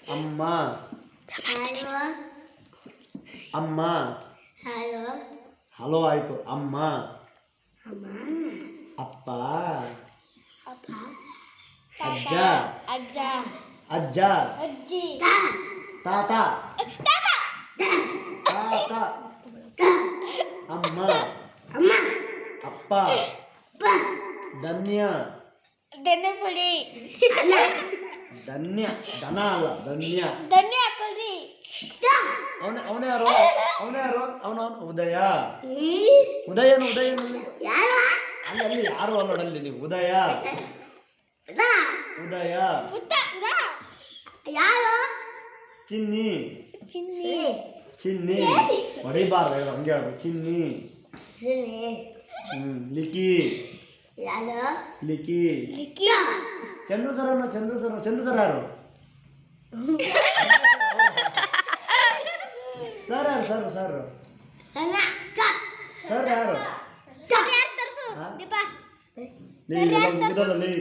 ಅಮ್ಮ ಹಲೋ ಅಮ್ಮ hello hello ಆಯ್ತು ಅಮ್ಮ ಅಮ್ಮ ಅಪ್ಪ ಅಪ್ಪ ಅಜ್ಜ ಅಜ್ಜ ಅಜ್ಜ ಅಜ್ಜಿ ತಾತ ತಾತ ಅಮ್ಮ ಅಮ್ಮ ಅಪ್ಪ ಧನ್ಯ ಧನ್ಯಪುರಿ ಧನ್ಯ ದನ ಅಲ್ಲ ಧನ್ಯ ಧನ್ಯಪುರಿ ಅವನೇ ಯಾರು ಅವನು ಉದಯ ಉದಯನು ಯಾರು ಅಲ್ಲಿ ಯಾರು ನೋಡಲ್ಲಿ ನೀವು ಉದಯ ಉದಯ ಯಾರು ಚಿನ್ನಿ ಚಿನ್ನಿ ಚಿನ್ನಿ ಹೊಡಿಬಾರ್ದು ಹಂಗೆ ಹೇಳೋದು ಚಿನ್ನಿ ಚಿನ್ನಿ ಲಿಕಿ ಯಾರು ಲಿಕಿ ಲಿಕ್ಕಿ ಚಂದ್ರು ಸರ್ ಯಾರು ಸರ್ ಯಾರು ಸರ್ ಸಣ್ಣ ಸರ್ ಯಾರು ಸರ್ ಯಾರು ತರ್ಸು ದೀಪ ನೀ